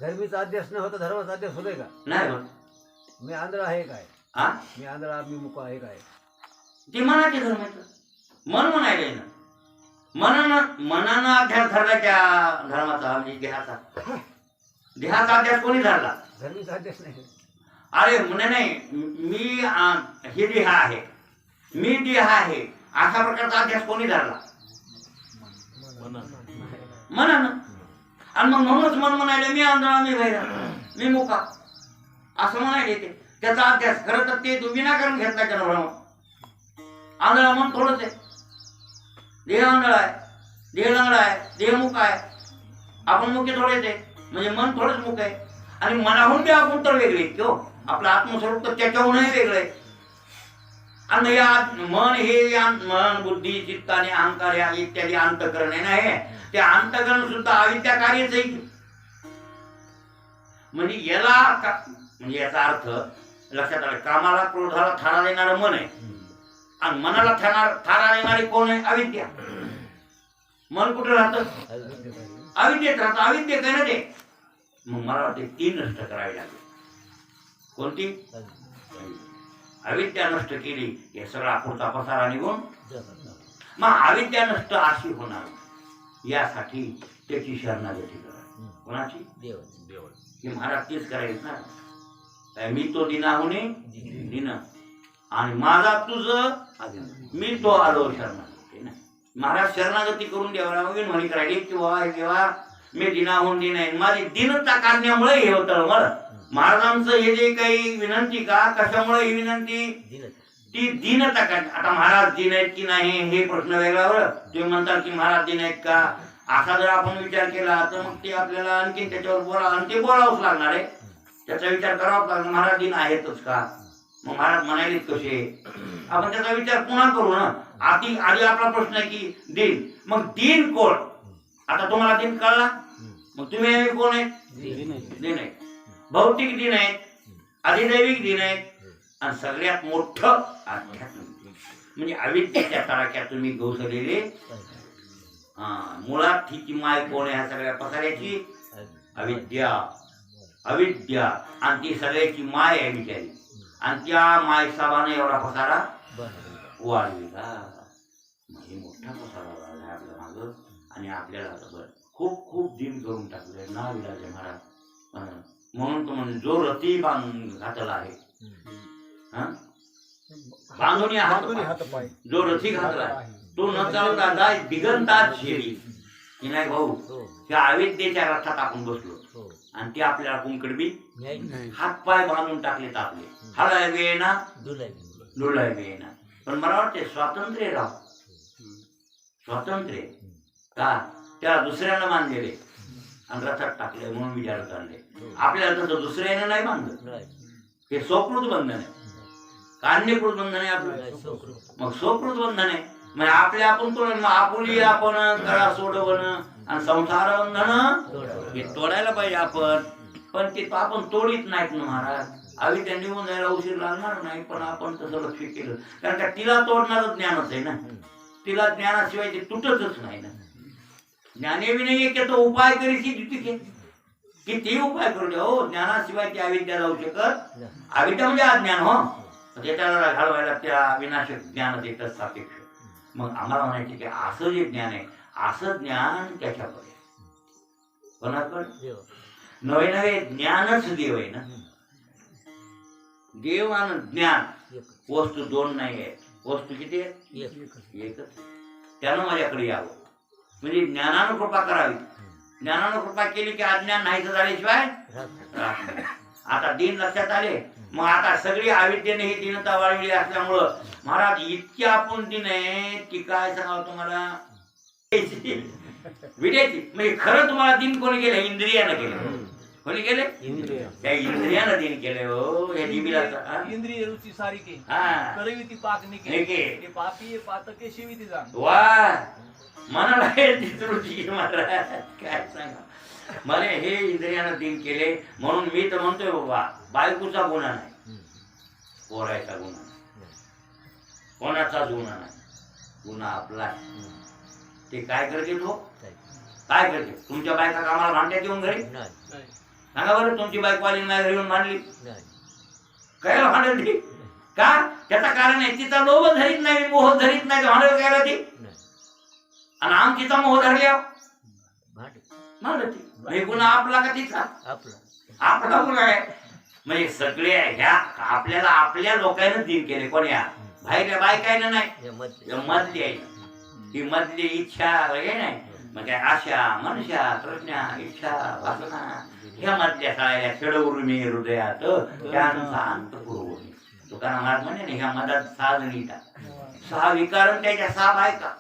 धर्मीचा अध्यास न होता धर्माचा अध्यास होतोय का? नाही होत. मी आंधळा आहे काय? हा मी आंधळा मी मुका आहे काय? ते मनाचे धर्म आहेत. मन म्हणायला ना मनानं अध्यास धरला त्या धर्माचा म्हणजे देहाचा. देहाचा अध्यास कोणी धरला? धर्मीचा अध्यास नाही. अरे म्हणे नाही मी हे देह आहे, मी देह आहे अशा प्रकारचा अध्यास कोणी धरला? मनानं. आणि मग म्हणूनच मन म्हणायला मी आंधळा, मी बहिरा, मी मुका असं म्हणायला येते. त्याचा अध्यास खरं तर ते विनाकारण घेतला त्यानं भ्रम. आंधळा मन थोडंच आहे. देह आंधळा आहे, देह लंगडा आहे, देह मुका आहे. आपण मुके थोडेच आहे म्हणजे मन थोडंच मुक आहे. आणि मनाहून बी आपण तर वेगळे किंवा आपलं आत्मस्वरूप तर त्याच्याहूनही वेगळं आहे. आणि या मन हे मन बुद्धी चित्त आणि अहंकार या इत्यादी अंतकरण आहे ना. हे ते अंतकरण सुद्धा अविद्या कार्यच आहे. म्हणजे याला म्हणजे याचा अर्थ लक्षात आला. कामाला क्रोधाला थारा देणारं मन आहे आणि मनाला थारा देणारी कोण आहे? अविद्या. मन कुठे राहतं? अविद्येत राहतं. अविद्या काय ना ते. मग मला वाटते ती नष्ट करावी लागेल. कोणती? अविद्या नष्ट केली हे सगळा पुढचा पसारा निघून मग अविद्या नष्ट अशी होणार. यासाठी त्याची शरणागती करा. कोणाची? देवाची. महाराज तेच करायचं ना. मी तो दिनाहुने दिन आणि माझा तुझं मी तो आलो शरणागती ना. महाराज शरणागती करून द्यावा म्हणी करायची किंवा किंवा मी दिनाहून दिन आहे. माझी दिनता काढण्यामुळे हे होतं मला. महाराजांचं हे जे काही विनंती का कशामुळे ही विनंती? ती दीनता का आता महाराज दीन आहेत की नाही हे प्रश्न वेगळा बरं. तुम्ही म्हणताल की महाराज दीन आहेत का, असा जर आपण विचार केला तर मग ते आपल्याला आणखी त्याच्यावर बोला आणि ते बोलावंच लागणार आहे. त्याचा विचार करावाच लागणार. महाराज दीन आहेतच का, मग महाराज म्हणालेत कसे, आपण त्याचा विचार पुन्हा करू ना. आधी आपला प्रश्न आहे की दीन, मग दीन कोण. आता तुम्हाला दीन कळला, मग तुम्ही कोण आहेत, दीन आहेत. भौतिक दीन आहेत, अधिदैविक दीन आहेत, आणि सगळ्यात मोठं आध्यात्मिक म्हणजे अविद्येच्या तडाख्यात तुम्ही घुसलेले. मुळात हिची माय कोण आहे ह्या सगळ्या पसाऱ्याची, अविद्या. अविद्या आणि ती सगळ्याची माय आहे बिचारी, आणि त्या माय साबाने एवढा पसारा वाढविला. म्हणजे मोठा पसारा वाढला आपल्या मागं, आणि आपल्याला खूप खूप दिन करून टाकले ना विलाजे महाराज. म्हणून तो म्हणजे जो रती बांधून घातला आहे, बांधून हात पाय, जो रथी घातला तो न चालता जाय दिगंतात शेरी की नाही भाऊ. त्या अविद्येच्या रथात आपण बसलो आणि ते आपल्याला कुंकडबी हात पाय बांधून टाकलेत आपले. हलाय वेळेना डोलाय वेळेना. पण मला वाटते स्वातंत्र्य राव, स्वातंत्र्य का त्या दुसऱ्यानं बांधलेले आणि रथात टाकले म्हणून विचार करले. आपल्याला तसं दुसऱ्यानं नाही बांधलं, हे स्वकृत बंधन आहे. कान्यकृत बंधन आहे आपलं, मग स्वकृत बंधन आहे. मग आपल्या आपण आपुली आपण गळा सोडवण आणि संसार बंधन हे तोडायला पाहिजे आपण. पण ते आपण तोडीत नाहीत ना महाराज. अविद्या निघून जायला उशीर लागणार नाही, पण आपण तसं लक्ष केलं. कारण का तिला तोडणारच ज्ञानच आहे ना, तिला ज्ञानाशिवाय ते तुटतच नाही ना. ज्ञाने विनय एक तो उपाय करीची जिथे किती उपाय करू द्या हो, ज्ञानाशिवाय ती अविद्या जाऊ शकत. अविद्या म्हणजे अज्ञान हो, त्याला घालवायला त्या विनाशक ज्ञान देतात सापेक्ष. मग आम्हाला म्हणायचे की असं जे ज्ञान आहे, असं ज्ञान त्याच्याकडे कोणाकडे नवे नवे ज्ञानच देव आहे ना. देव आणि ज्ञान वस्तू दोन नाही आहे, वस्तू किती आहे, एकच. त्यानं माझ्याकडे यावं म्हणजे ज्ञानानं कृपा करावी. ज्ञानानं कृपा केली की अज्ञान नाहीच झाल्याशिवाय. आता दिन लक्षात आले. मग आता सगळी अविद्येने ही दीनता वाढवली असल्यामुळं महाराज इतकी आपण दिन आहे की काय सांगावं तुम्हाला. विड्याची म्हणजे खरं तुम्हाला दिन कोणी केलं, इंद्रियानं केलं. कोणी केले, त्या इंद्रियानं दिन केले हो. या जीबीला इंद्रिय रुची सारिके हा करवी ती पाक निके ते पापी पातके शिवी ती जाण. वा मनाला रुची महाराज काय सांगा. मला हे इंद्रियानं दिन केले म्हणून मी तर म्हणतोय बाबा बायकोचा गुन्हा नाही, पोरायचा गुन्हा नाही, कोणाचाच गुन्हा नाही, गुन्हा आपला. ते काय करते तो, काय करते. तुमच्या बायका कामाला भांड्यात येऊन घरी सांगा बरं, तुमची बायको आली माझ्या घरी येऊन मांडली काय भांडली का. त्याचं कारण आहे तिचा लोभ धरीत नाही, मोह धरीत नाही, भांडव काय ती. आणि आमचीचा मोह धरल्या म्हणजे गुन्हा आपला का तिचा, आपला गुन्हा आहे. म्हणजे सगळे ह्या आपल्याला आपल्या लोकांना दिन केले. कोण्या बाहेरच्या बायकायनं नाही, मधली आहे ती. मधली इच्छा हे नाही म्हणजे आशा मनशा तृष्णा इच्छा वासना ह्या मधल्या सगळ्या खेळवरून मी हृदयात शांत पुरवणी. तुकाराम महाराज म्हणे ह्या मधात 6 जणी येतात, 6 विकार त्याच्या 6 बायका.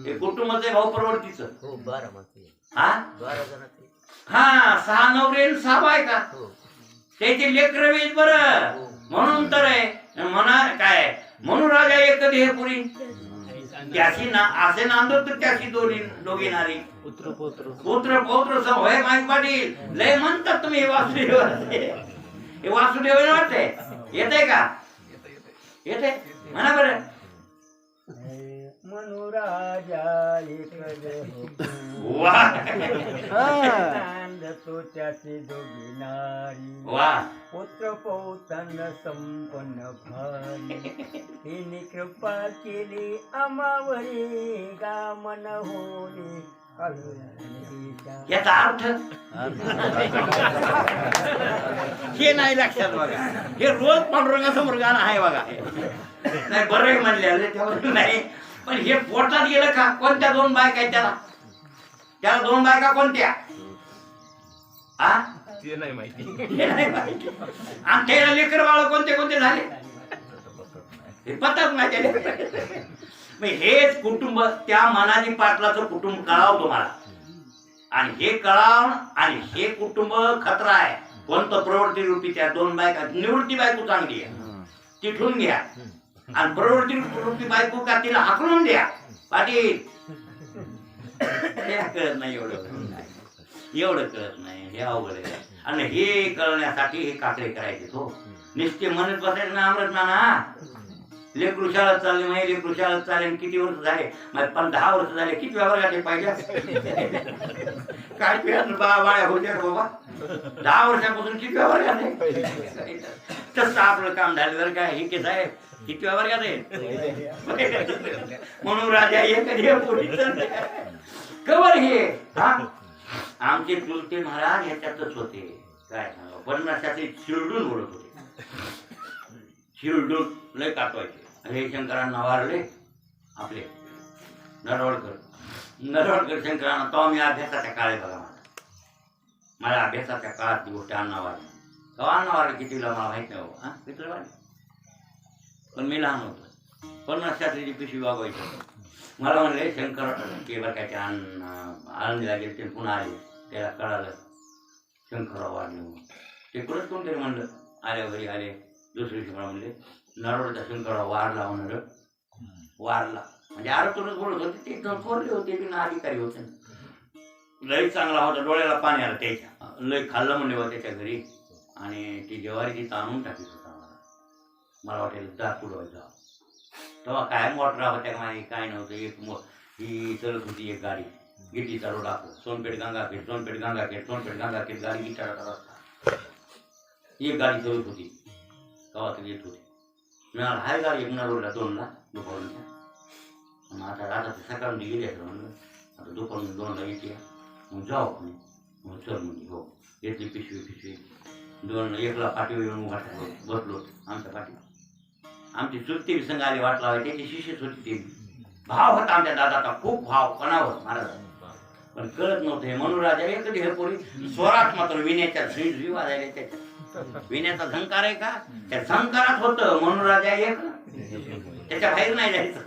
हे कुटुंबाचं आहे भाऊ प्रवृत्तीचं. हा 6 नवरे 6 बायका त्याचे लेकर वेद बर. म्हणून तर आहे म्हणा काय म्हणून राजा एक देह पुरी त्याशी ना असे नांदो तर त्याशी दोघी नारी पुत्र पौत्र सम होय. माहिती पाटील लय म्हणतात तुम्ही वासुदेव, हे वासुदेव वाटते येते का, येते म्हणा बरं. मनुराजा एक त्याचे दोघी नारी पुत्र पौतन संपन्न भारी. तिने कृपा केली आमावरी गामन होली. याचा अर्थ हे नाही लक्षात बघा. हे रोज पांडुरंगासमोर गाणं आहे बघा. नाही बरं म्हणले नाही, पण हे पोटात गेलं का. कोणत्या 2 बायका आहेत त्याला, त्याला 2 बायका कोणत्या ते नाही माहिती. आणि त्याला लेकर बाळ कोणते कोणते झाले. हे पताच नाही त्याला. मग हेच कुटुंब, त्या मनाजी पाटलाचं कुटुंब कळावं तुम्हाला, आणि हे कळावं, आणि हे कुटुंब खतरा आहे. कोणतं प्रवृत्ती रूपी, त्या दोन बायका, निवृत्ती बायको चांगली आहे तिथून घ्या, आणि प्रवृत्ती रूपी बायको का तिला हाकलून द्या. पाटील हे कळत नाही, एवढं कळत नाही, हे अवघड आहे. आणि हे कळण्यासाठी हे काकडे करायचे. तो निश्चित म्हणत बसायचं ना अमृत ना, लेकरू शाळेत चालले, माहिती लेकरू शाळेत चालले, किती वर्ष झाले, पण 10 वर्ष झाले, किती वर्गाचे पाहिजे काय पिढ्यात बाळ्या होत्या बाबा, 10 वर्षापासून किती वर्गाचे. तसं आपलं काम झालं बरं काय. हे केस आहे किती वर्गात आहे म्हणून राजा कवर हे. आमचे चुलते महाराज ह्याच्यातच होते. काय सांगा, 50 शिरडून बोलत होते. शिरडून लय काटवायचे. शंकरांना वारले आपले नरवडकर शंकरांना. तो मी अभ्यासाच्या काळी बघा, मला अभ्यासाच्या काळात ती गोष्ट अण्णा वारली. तेव्हा अण्णा वारले कितीला मला माहित नाही बाबा, कितीला वारले, पण मी लहान होतो. 50 पिशवी वागवायचं. मला म्हणले शंकर केवळ काय आनंदीला गेले, ते पुन्हा आले, त्याला कळालं शंकरराव वारले म्हणून. ते कुठंच कोणतरी म्हणलं, आल्या घरी आले दुसऱ्या दिवशी मला म्हणले नरवडचा शंकरराव वारला. म्हणलं वारला म्हणजे आरोग्यच बोलत होते. ते एकदम कोरले होते, बिना अधिकारी होते. लय चांगला होता, डोळ्याला पाणी आलं त्याच्या. लय खाल्लं म्हणले होतं त्याच्या घरी, आणि ती ज्वारीची ताणून टाकीत होता. मला वाटेल जा पुढं जा. तेव्हा काय मोटर होत्या माहिती काय नव्हतं. एक ही चलत होती एक गाडी, गिटीचा रोड आपलं, सोनपेठ गंगाखेड, सोनपेठ गंगाखेड, सोनपेठ गंगाखेड, गाडी गिटाराचा रस्ता. एक गाडी चलत होती, गावात येत होती. मिळाला हाय गाडी एक रोडला 2ला दुपारच्या. मग आता रात्री सकाळी गेली असं म्हणलं, आता दुपारून 2ला येते, मग जाऊ आपण. मग चल म्हणजे हो, घेतली पिशवी 1ला पाठीवर येऊन बसलो आमच्या पाठीवर. आमची चुलती संघ आली वाट लावायची, त्याची शिष्यच होती. ती भाव होता आमच्या दादाचा, खूप भाव कोणावर महाराज, पण कळत नव्हतं. हे मनोराजा एकच हे पोरी स्वरात मात्र विण्याच्या झुई वाजायला. त्याच्या विण्याचा झंकार आहे का, त्या झंकारात होतं मनोराजा एक, त्याच्या बाहेर नाही जायचं.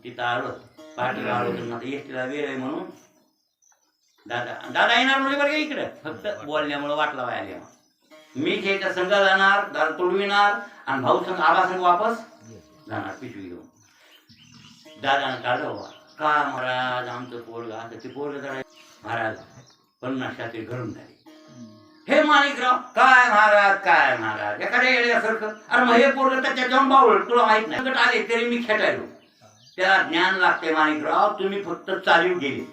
तिथं आलो, पाठीला आलो, तर एसटीला वेळ आहे म्हणून दादा येणार म्हणजे बरं का इकडं, फक्त बोलण्यामुळे वाट लावायला आले. मी घ्यायच्या संघ जाणार, दार तोडविणार, आणि भाऊ संघ आबा संघ वापस जाणार पिशवी घेऊन. दादानं काढलं बाबा, का महाराज आमचं पोरग आता ते पोरग जाणार. महाराज 50 घरून झाले. हे माणिकराव काय महाराज एखाद्या येण्यासारखं. अरे मग हे पोरग त्याच्या जाऊन बावळ, तुला माहित नाही आले तरी मी खेटायलो. त्याला ज्ञान लागते माणिकराव, तुम्ही फक्त चालीव गेले.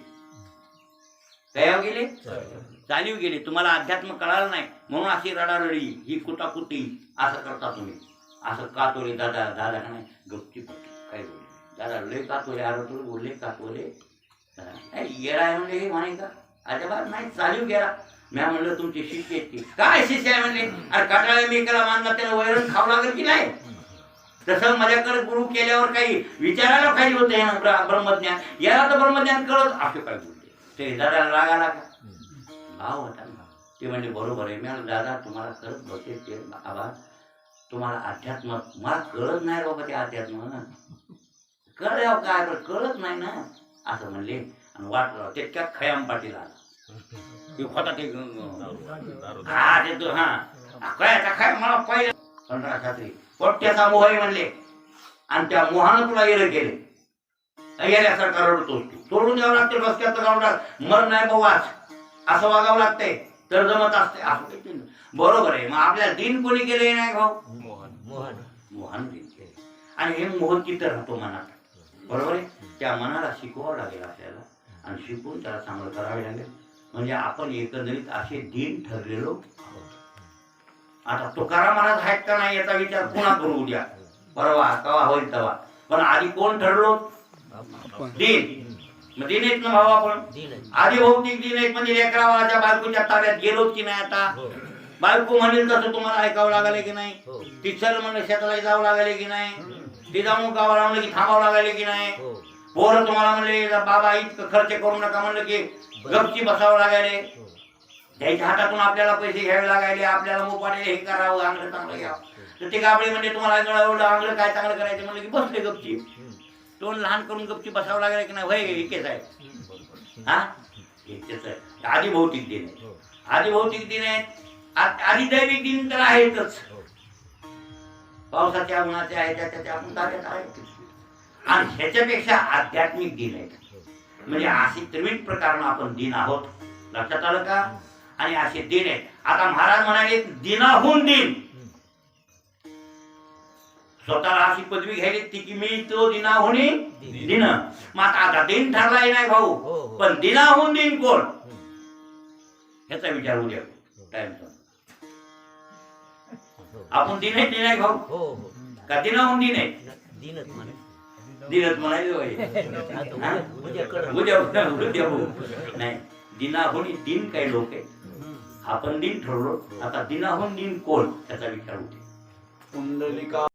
काय गेले? चालीव गेले. तुम्हाला अध्यात्म कळालं नाही म्हणून अशी रडारडी, ही कुटाकुटी असं करता तुम्ही. असं कातोले दादा का नाही गप्ती पट्टी काय बोलले दादा, लय कातोले आरोग्य बोलले, कातोले गेला आहे म्हणले. हे म्हणे का अजिबात नाही, चालीव गेला. मी म्हणलं तुमची शिष्य आहेत की काय शिष्य आहे म्हणले. अरे काटाळे मी केला मानला, त्याला वैरण खावं लागेल की नाही. तसं माझ्याकडे गुरु केल्यावर काही विचारायला पाहिजे होतं ब्रह्मज्ञान. याला तर ब्रह्मज्ञान कळत असं काय बोलले. ते दादाला राग आला का, भाव होता. ते म्हणजे बरोबर आहे. मी दादा तुम्हाला करत बघते ते आबा, तुम्हाला अध्यात्म मला कळत नाही बाबा. ते अध्यात्म कळल्यावर काय कळत नाही ना असं म्हणले. आणि वाटलं तितक्या खयाम पाटील आला होता ते काय मला पहिले 15 छात्री पोट्याचा मोह आहे म्हणले. आणि त्या मोहानं तुला येणं केले, येण्यासारखा रडतोस तू. सोडून द्यावं लागते रस्त्याचं गावडात, मर नाही बवाच असं वागावं लागतंय तर जमत असते असं. बरोबर आहे. मग आपल्याला दिन कोणी केले नाही भाऊ, मोहन दिन केले. आणि हे मोह किती राहतो मनात, बरोबर आहे. त्या मनाला शिकवावं लागेल आपल्याला, आणि शिकून त्याला चांगलं करावे लागेल. म्हणजे आपण एकंदरीत असे दिन ठरलेलो आहोत. आता तुकाराम महाराज आहेत का नाही याचा विचार पुन्हा करू उद्या परवा कवा होईल तेव्हा. पण आधी कोण ठरलो, दिन. मग दिन आहेत ना भाऊ आपण, आधी भौतिक दिन आहेत. म्हणजे लेकरावाच्या बायकोच्या ताब्यात गेलोच की नाही. आता बायको म्हणेल तसं तुम्हाला ऐकावं लागले की नाही. ती चल म्हणलं शेताला जावं लागले की नाही. ती जाऊन गावाला म्हणलं की थांबावं लागले की नाही. पोरं तुम्हाला म्हणले बाबा इतकं खर्च करू नका म्हणलं की गपची बसावं लागायले. त्याच्या हातातून आपल्याला पैसे घ्यावे लागायले, आपल्याला मोपाडे हे करावं, अंग चांगलं घ्यावं. तर ते गाबळे म्हणजे तुम्हाला गळावलं आंगलं काय चांगलं करायचं म्हणलं की बसले गपची तोंड लहान करून गपची बसावं लागलं की नाही वय इकेच आहे हा इकेच आहे आधी भौतिक दिन आहे आधी भौतिक दिन आहेत आधी दैविक दिन तर आहेतच पावसाच्या उन्हाच्या आहे त्याच्या आपण ताब्यात आहे आणि ह्याच्यापेक्षा आध्यात्मिक दिन आहेत म्हणजे अशी त्रिविध प्रकारनं आपण दिन आहोत लक्षात आलं का आणि असे दिन आहेत आता महाराज म्हणाले दिनाहून दिन स्वतःला अशी पदवी घ्यायली ती की मी तो दिनाहुनी दिन मग आता दिन ठरलाय नाही भाऊ पण दिनाहून दिन कोण ह्याचा विचार उद्या टाइमचा आपण दिन आहे दिन आहे भाऊ हो हो का दिनाहून दिन आहे दिनच म्हणे दिनच म्हणायचं आता उद्या कर उद्या नाही दिनाहून दिन काही लोक आहेत आपण दिन ठरलो आता दिनाहून दिन कोण त्याचा विचार होते पुंडलिका